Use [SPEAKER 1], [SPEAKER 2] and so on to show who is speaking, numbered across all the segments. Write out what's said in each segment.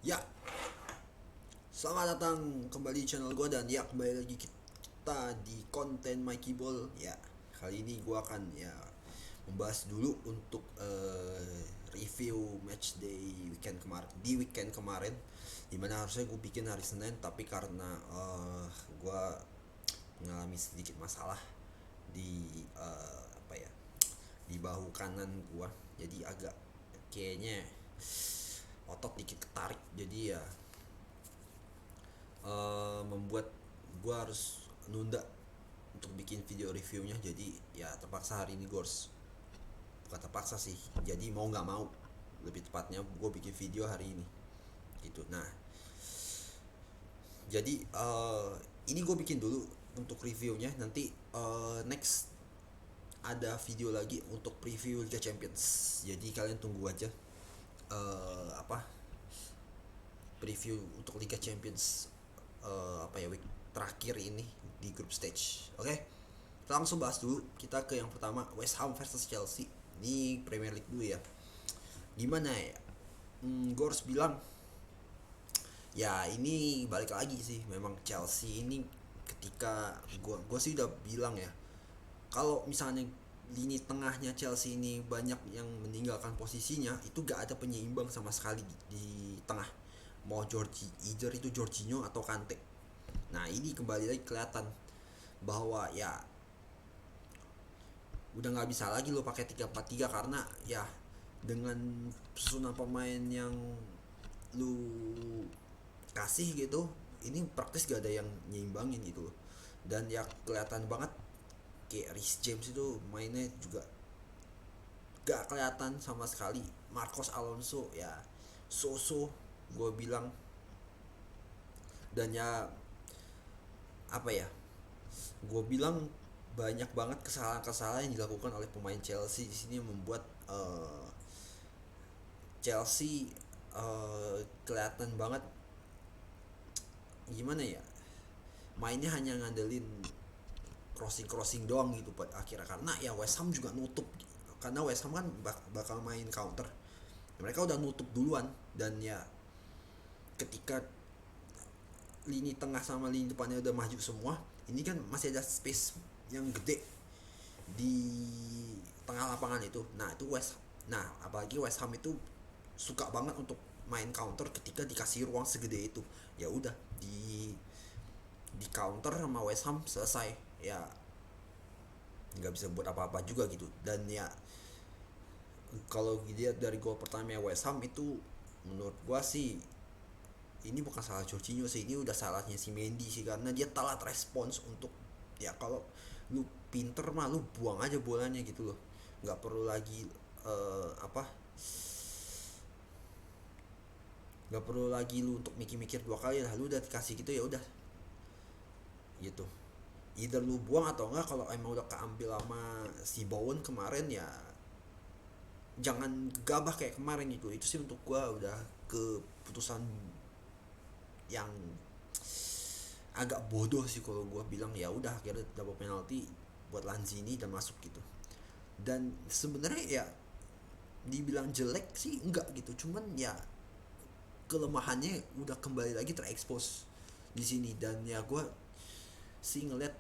[SPEAKER 1] Ya, selamat datang kembali di channel gue dan ya kembali lagi kita di konten Mikey Ball. Ya, kali ini gue akan membahas dulu untuk review match day weekend kemarin dimana harusnya gue bikin hari Senin tapi karena gue mengalami sedikit masalah di apa ya di bahu kanan gue, jadi agak kayaknya otot dikit ketarik, jadi ya membuat gue harus nunda untuk bikin video reviewnya. Jadi ya terpaksa hari ini gue harus, bukan terpaksa sih, jadi mau nggak mau lebih tepatnya gue bikin video hari ini gitu. Nah, jadi ini gue bikin dulu untuk reviewnya, nanti next ada video lagi untuk preview Liga Champions, jadi kalian tunggu aja apa preview untuk Liga Champions week terakhir ini di group stage. Oke, kita langsung bahas dulu. Kita ke yang pertama, West Ham versus Chelsea. Ini Premier League dulu ya. Gimana ya? Gue harus bilang ya ini balik lagi sih, memang Chelsea ini ketika gue sih udah bilang ya, kalau misalnya lini tengahnya Chelsea ini banyak yang meninggalkan posisinya, itu gak ada penyeimbang sama sekali di tengah, mau either itu Jorginho atau Kante. Nah, ini kembali lagi kelihatan bahwa ya udah nggak bisa lagi lo pakai 3-4-3 karena ya dengan susunan pemain yang lu kasih gitu, ini praktis gak ada yang nyimbangin gitu. Dan ya kelihatan banget kayak Reece James itu mainnya juga gak kelihatan sama sekali. Marcos Alonso ya so-so gue bilang. Dan ya apa ya, gue bilang banyak banget kesalahan-kesalahan yang dilakukan oleh pemain Chelsea di sini, membuat Chelsea kelihatan banget gimana ya, mainnya hanya ngandelin crossing doang gitu pada akhirnya, karena ya West Ham juga nutup, karena West Ham kan bakal main counter, mereka udah nutup duluan. Dan ya ketika lini tengah sama lini depannya udah maju semua, ini kan masih ada space yang gede di tengah lapangan itu. Nah itu apalagi West Ham itu suka banget untuk main counter ketika dikasih ruang segede itu. Ya udah di counter sama West Ham selesai, ya nggak bisa buat apa-apa juga gitu. Dan ya kalau dilihat dari gol pertama West Ham itu, menurut gua sih ini bukan salah Jorginho sih, ini udah salahnya si Mendy sih, karena dia telat respons untuk, ya kalau lu pinter mah lu buang aja bolanya gitu loh, nggak perlu lagi apa nggak perlu lagi lu untuk mikir-mikir dua kali lah, lu udah dikasih gitu ya udah gitu, either lu buang atau enggak. Kalau emang udah keambil sama si Bowen kemarin, ya jangan gabah kayak kemarin gitu. Itu sih untuk gua udah keputusan yang agak bodoh sih kalau gue bilang. Ya udah akhirnya dapat penalti buat Lanzini dan masuk gitu. Dan sebenarnya ya dibilang jelek sih enggak gitu, cuman ya kelemahannya udah kembali lagi terekspos di sini. Dan ya gue sih ngeliat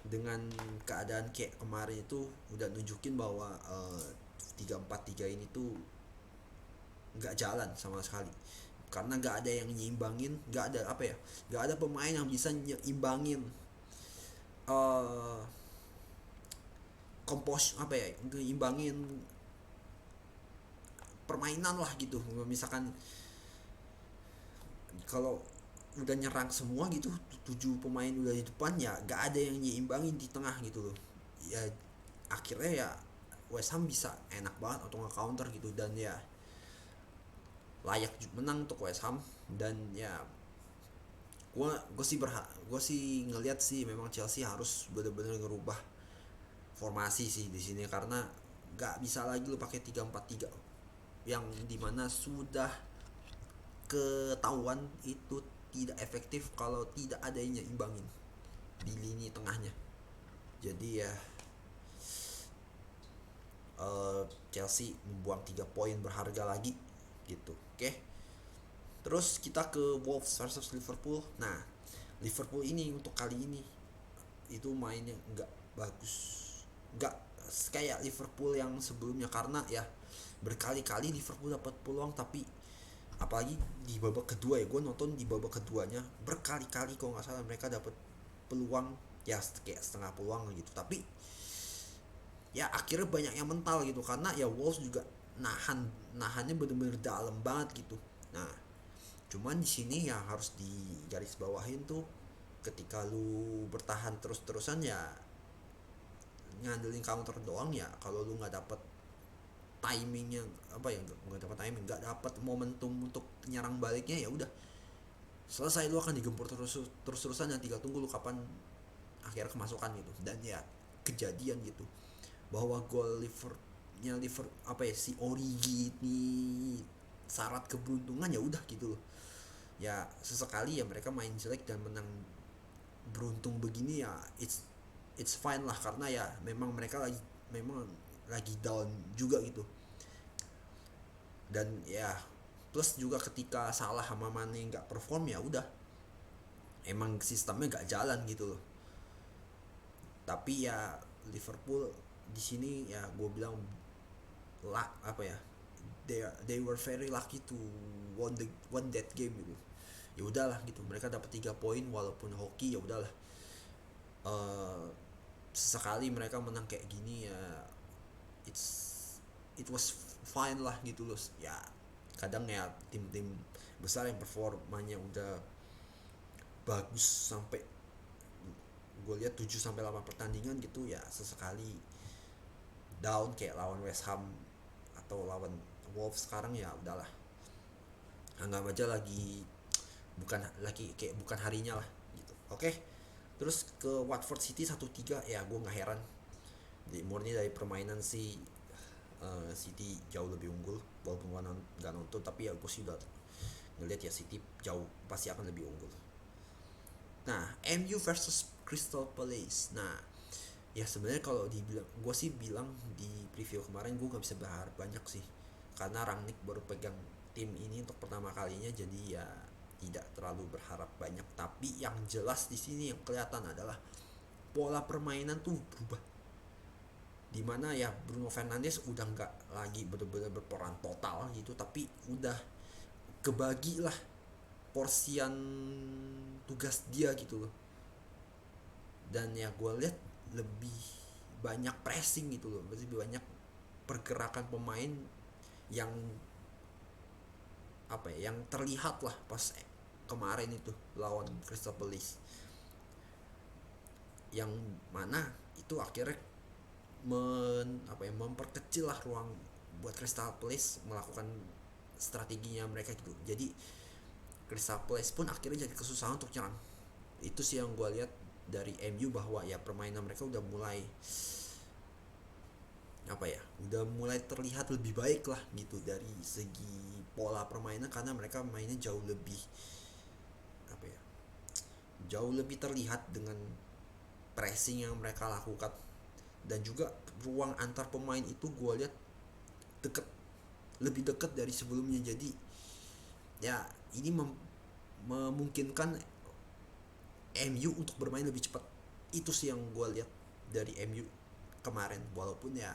[SPEAKER 1] dengan keadaan kayak kemarin itu udah nunjukin bahwa 3-4-3 ini tuh nggak jalan sama sekali, karena nggak ada yang nyimbangin, nggak ada nggak ada pemain yang bisa nyimbangin uh, nyimbangin permainan lah gitu. Misalkan kalau udah nyerang semua gitu, 7 pemain udah di depan, ya nggak ada yang nyimbangin di tengah gitu loh. Ya akhirnya ya West Ham bisa enak banget untuk nge-counter gitu. Dan ya layak menang untuk West Ham. Dan ya gue sih ngelihat sih memang Chelsea harus benar-benar ngerubah formasi sih di sini, karena nggak bisa lagi lo pakai 3-4-3 yang dimana sudah ketahuan itu tidak efektif kalau tidak ada yang nyimbangin di lini tengahnya. Jadi ya Chelsea membuang 3 poin berharga lagi gitu. Oke. Terus kita ke Wolves versus Liverpool. Nah, Liverpool ini untuk kali ini itu mainnya nggak bagus, nggak kayak Liverpool yang sebelumnya, karena ya berkali-kali Liverpool dapat peluang, tapi apalagi di babak kedua ya, gue nonton di babak keduanya berkali-kali kalau nggak salah mereka dapat peluang ya kayak setengah peluang gitu, tapi ya akhirnya banyak yang mental gitu karena ya Wolves juga nahannya bener-bener dalam banget gitu. Nah, cuman di sini ya harus digaris bawahin tuh, ketika lu bertahan terus-terusan ya ngandelin counter doang, ya kalau lu nggak dapet timingnya, apa ya, nggak dapet timing, nggak dapet momentum untuk nyerang baliknya, ya udah selesai, lu akan digempur terus-terusan, dan tinggal tunggu lu kapan akhirnya kemasukan gitu. Dan ya kejadian gitu bahwa gol liver apa ya, si Origi ini syarat keberuntungan, ya udah gitu loh. Ya sesekali ya mereka main jelek dan menang beruntung begini, ya it's fine lah, karena ya memang lagi down juga gitu. Dan ya plus juga ketika Salah sama Mane nggak perform, ya udah emang sistemnya nggak jalan gitu loh. Tapi ya Liverpool di sini ya gue bilang luck, apa ya, they were very lucky to won that game gitu. Ya udahlah gitu, mereka dapat 3 poin walaupun hoki, ya udahlah. uh, Sesekali mereka menang kayak gini ya, it's it was fine lah gitu loh. Ya kadang ya tim-tim besar yang performanya udah bagus sampai gue lihat 7 sampai 8 pertandingan gitu, ya sesekali down kayak lawan West Ham atau lawan Wolves sekarang, ya udahlah, anggap aja bukan harinya lah gitu. Oke. Terus ke Watford City 1-3, ya gue nggak heran. Murni dari permainan si City jauh lebih unggul, walaupun gue nggak nonton, tapi ya gue sih udah ngeliat ya City jauh pasti akan lebih unggul. Nah, MU versus Crystal Palace. Nah, ya sebenarnya kalau dibilang, gue sih bilang di preview kemarin gue nggak bisa berharap banyak sih, karena Rangnick baru pegang tim ini untuk pertama kalinya, jadi ya tidak terlalu berharap banyak. Tapi yang jelas di sini yang kelihatan adalah pola permainan tuh berubah, dimana ya Bruno Fernandes udah nggak lagi bener-bener berperan total gitu, tapi udah kebagi lah porsian tugas dia gitu loh. Dan ya gue lihat lebih banyak pressing gitu loh, lebih banyak pergerakan pemain yang apa ya, yang terlihat lah pas kemarin itu lawan Crystal Palace, yang mana itu akhirnya memperkecil lah ruang buat Crystal Palace melakukan strateginya mereka gitu. Jadi Crystal Palace pun akhirnya jadi kesusahan untuk nyerang. Itu sih yang gue lihat dari MU, bahwa ya permainan mereka udah mulai apa ya, udah mulai terlihat lebih baik lah gitu dari segi pola permainan, karena mereka mainnya jauh lebih apa ya, jauh lebih terlihat dengan pressing yang mereka lakukan. Dan juga ruang antar pemain itu gue lihat deket, lebih dekat dari sebelumnya. Jadi ya ini memungkinkan MU untuk bermain lebih cepat. Itu sih yang gue lihat dari MU kemarin, walaupun ya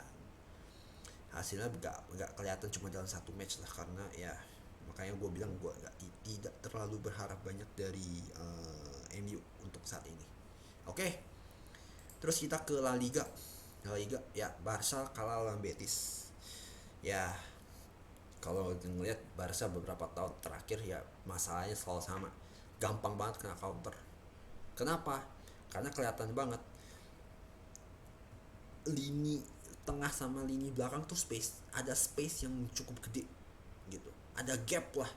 [SPEAKER 1] hasilnya nggak kelihatan cuma dalam satu match lah, karena ya makanya gue bilang gue tidak terlalu berharap banyak dari MU untuk saat ini. Oke. Terus kita ke La Liga. La Liga ya, Barca kalah lawan Betis. Ya kalau ngeliat Barca beberapa tahun terakhir ya masalahnya selalu sama, gampang banget kena counter. Kenapa? Karena kelihatan banget lini tengah sama lini belakang tuh ada space yang cukup gede gitu, ada gap lah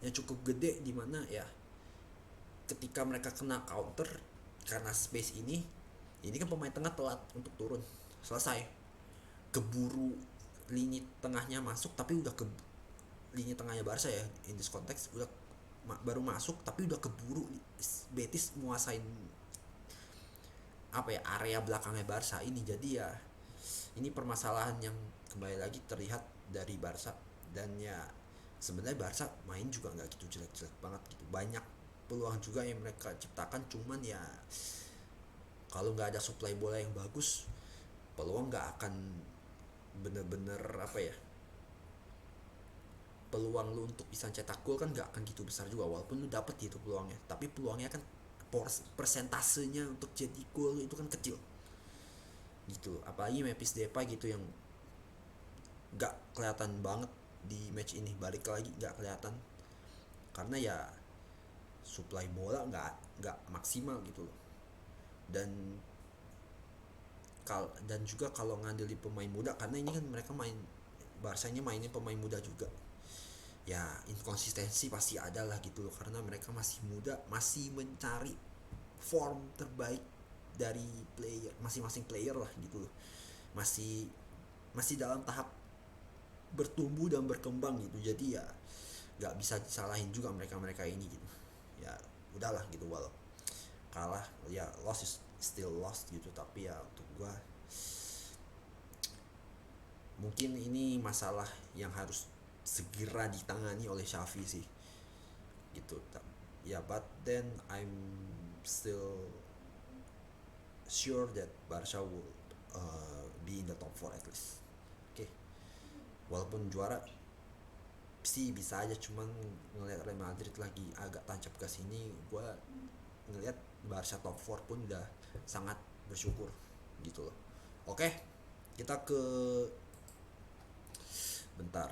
[SPEAKER 1] yang cukup gede, dimana ya ketika mereka kena counter karena space ini kan pemain tengah telat untuk turun, selesai, keburu lini tengahnya masuk, tapi udah lini tengahnya Barca ya in this context udah baru masuk, tapi udah keburu Betis menguasain apa ya, area belakangnya Barca ini. Jadi ya ini permasalahan yang kembali lagi terlihat dari Barca. Dan ya sebenarnya Barca main juga nggak gitu jelek-jelek banget gitu, banyak peluang juga yang mereka ciptakan, cuman ya kalau nggak ada supply bola yang bagus, peluang nggak akan bener-bener apa ya, peluang lu untuk bisa cetak gol kan nggak akan gitu besar juga, walaupun lu dapet gitu peluangnya, tapi peluangnya kan persentasenya untuk jadi gol itu kan kecil gitu. Apalagi Memphis Depay gitu yang nggak kelihatan banget di match ini, balik lagi nggak kelihatan karena ya supply bola nggak maksimal gitu loh. Dan dan juga kalau ngandelin pemain muda, karena ini kan mereka main Barsanya mainnya pemain muda juga, ya inkonsistensi pasti ada lah gitu loh, karena mereka masih muda, masih mencari form terbaik dari player masing-masing player lah gitu loh, masih masih dalam tahap bertumbuh dan berkembang gitu. Jadi ya nggak bisa disalahin juga mereka ini gitu, ya udahlah gitu, walau kalah ya, loss is still lost gitu, tapi ya untuk gua mungkin ini masalah yang harus segera ditangani oleh Xavi sih gitu ya. But then I'm still sure that Barca will be in the top 4 at least. Oke, walaupun juara sih bisa aja, cuman ngelihat Real Madrid lagi agak tancap ke sini, gue ngelihat Barca top 4 pun udah sangat bersyukur gitu loh. Oke, kita ke bentar,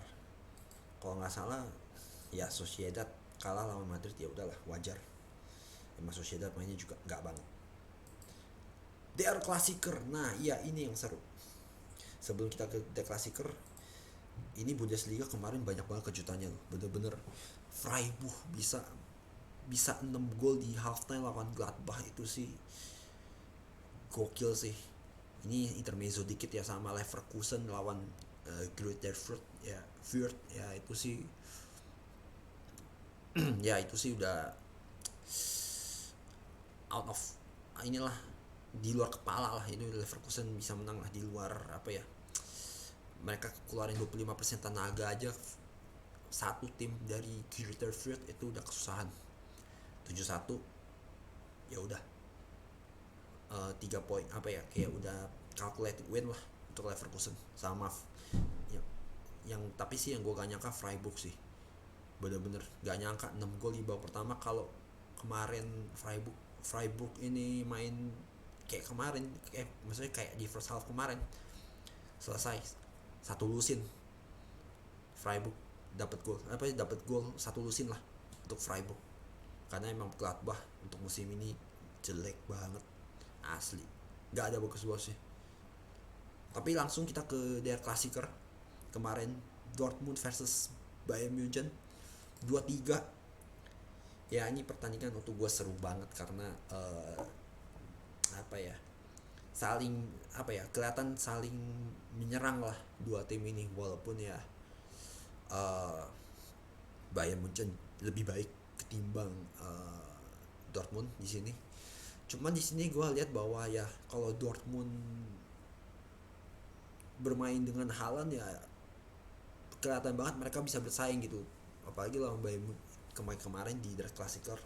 [SPEAKER 1] kalau nggak salah ya Sociedad kalah lawan Madrid, ya udahlah wajar, emang Sociedad mainnya juga nggak banget. Der Klassiker, nah iya ini yang seru. Sebelum kita ke Der Klassiker, ini Bundesliga kemarin banyak banget kejutannya loh, bener-bener Freiburg bisa 6 gol di halftime lawan Gladbach, itu sih gokil sih. Ini intermezzo dikit ya, sama Leverkusen lawan Greuther Fürth ya itu sih ya itu sih udah out of inilah, di luar kepala lah, ini Leverkusen bisa menang lah, di luar apa ya, mereka keluarin 25% tenaga aja, satu tim dari Greuther Fürth itu udah kesusahan. 7-1 ya udah 3 poin apa ya, kayak udah calculated win lah untuk Leverkusen sama yang tapi sih yang gue gak nyangka Freiburg sih, bener-bener gak nyangka 6 gol di babak pertama. Kalau kemarin Freiburg ini main kayak kemarin, maksudnya kayak di first half kemarin, selesai satu lusin Freiburg, dapat gol satu lusin lah untuk Freiburg, karena emang Gladbach untuk musim ini jelek banget asli, nggak ada bagus-bagusnya. Tapi langsung kita ke Der Klassiker kemarin, Dortmund versus Bayern Munchen 2-3. Ya ini pertandingan untuk gue seru banget karena apa ya, saling apa ya, kelihatan saling menyerang lah dua tim ini, walaupun ya Bayern Munchen lebih baik ketimbang Dortmund di sini. Cuman di sini gue lihat bahwa ya kalau Dortmund bermain dengan Haaland ya kelihatan banget mereka bisa bersaing gitu, apalagi lawan Bayern kemarin di Der Klassiker.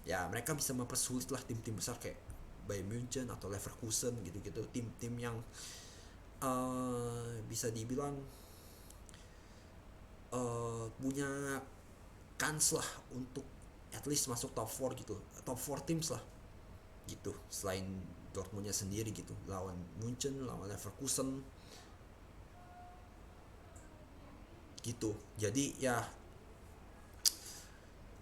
[SPEAKER 1] Ya mereka bisa mempersulit lah tim-tim besar kayak Bayern Munchen atau Leverkusen gitu-gitu, tim-tim yang bisa dibilang punya kans lah untuk at least masuk top 4 gitu, top 4 teams lah gitu, selain Dortmundnya sendiri gitu, lawan Munchen, lawan Leverkusen gitu. Jadi ya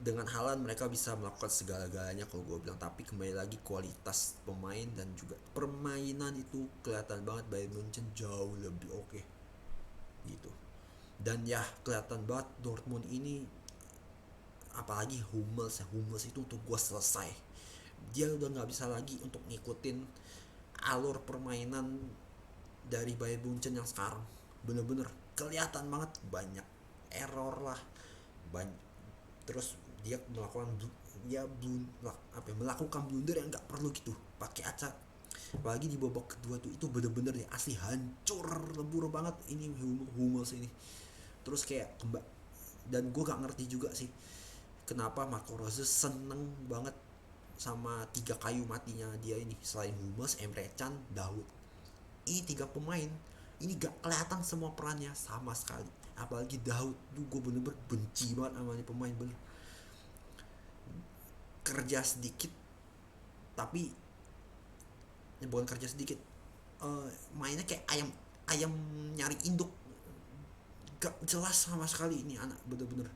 [SPEAKER 1] dengan Haaland mereka bisa melakukan segala-galanya kalau gue bilang, tapi kembali lagi kualitas pemain dan juga permainan itu kelihatan banget Bayern Munchen jauh lebih oke gitu. Dan ya kelihatan banget Dortmund ini, apalagi Hummels itu untuk gue selesai, dia udah nggak bisa lagi untuk ngikutin alur permainan dari Bayern Munchen yang sekarang. Bener-bener kelihatan banget banyak error lah, terus dia melakukan blunder yang nggak perlu gitu, pakai acak. Apalagi di babak kedua tuh itu bener-bener ya asli hancur lebur banget ini Hummels ini. Terus kayak Dan gue gak ngerti juga sih kenapa Marco Rose seneng banget sama 3 kayu matinya dia ini, selain Hummels, Emre Can, Daud. Ini 3 pemain ini gak kelihatan semua perannya sama sekali. Apalagi Daud tuh, gue bener-bener benci banget sama ini pemain. Bener kerja sedikit, tapi bukan kerja sedikit, mainnya kayak ayam ayam nyari induk, gak jelas sama sekali ini anak. Bener-bener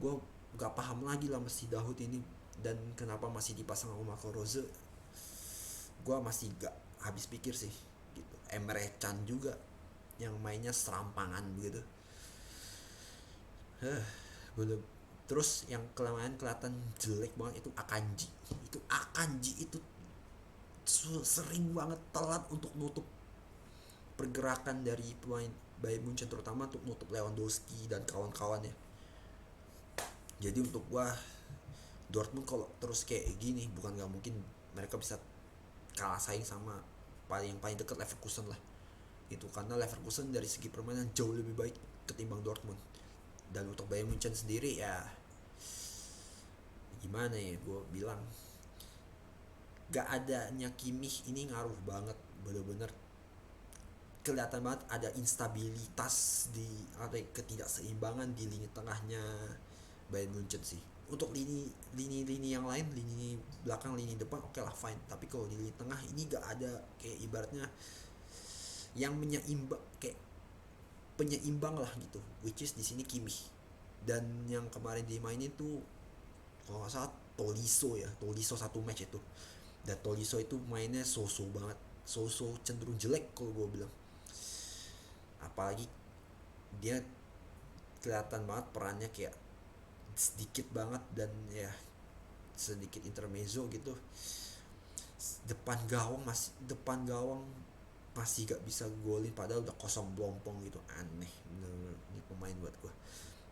[SPEAKER 1] gue gak paham lagi lah mesti Daud ini, dan kenapa masih dipasang sama Marco Rose. Gue masih gak habis pikir sih gitu. Emre Can juga yang mainnya serampangan begitu. Belum. Terus yang kelihatan jelek banget itu Akanji. Itu sering banget telat untuk nutup pergerakan dari pemain Bayern Munchen, terutama untuk nutup Lewandowski dan kawan-kawannya. Jadi untuk gua, Dortmund kalau terus kayak gini, bukan gak mungkin mereka bisa kalah saing sama paling dekat Leverkusen lah itu, karena Leverkusen dari segi permainan jauh lebih baik ketimbang Dortmund. Dan untuk Bayern Munchen sendiri ya gimana ya, gue bilang gak adanya Kimmich ini ngaruh banget. Bener-bener kelihatan banget ada instabilitas di, ada ketidakseimbangan di lini tengahnya Bayern Munchen sih. Untuk lini yang lain, lini belakang, lini depan oke lah fine, tapi kalau di lini tengah ini gak ada kayak ibaratnya yang menyeimbang, kayak penyeimbang lah gitu, which is di sini Kimmich. Dan yang kemarin dimainin tuh kalau nggak salah Tolisso satu match itu, dan Tolisso itu mainnya so-so banget, so-so cenderung jelek kalau gue bilang. Apalagi dia kelihatan banget perannya kayak sedikit banget, dan ya sedikit intermezzo gitu. Depan gawang masih gak bisa golin, padahal udah kosong blompong gitu. Aneh bener ini pemain buat gue.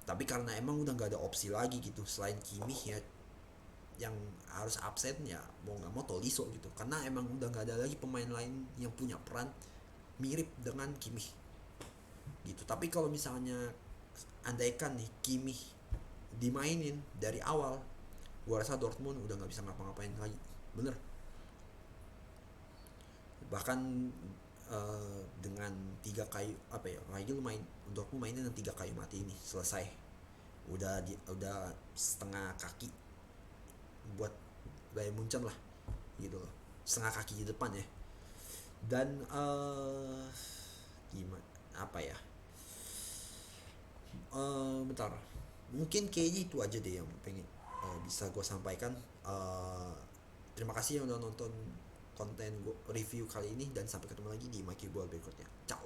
[SPEAKER 1] Tapi karena emang udah gak ada opsi lagi gitu selain Kimmich ya, yang harus absen ya mau nggak mau Tolisso gitu, karena emang udah nggak ada lagi pemain lain yang punya peran mirip dengan Kimmich gitu. Tapi kalau misalnya andaikan nih Kimmich dimainin dari awal, gua rasa Dortmund udah nggak bisa ngapa-ngapain lagi, bener. Bahkan dengan 3 kayu apa ya, lagi lu main Dortmund mainin dengan 3 kayu mati ini selesai, udah setengah kaki buat Bayern Munchen lah gitu loh, setengah kaki di depan ya. Dan gimana apa ya, bentar, mungkin kayaknya itu aja deh yang pengen bisa gue sampaikan. Terima kasih yang udah nonton konten gue review kali ini, dan sampai ketemu lagi di Mikey Ball berikutnya. Ciao.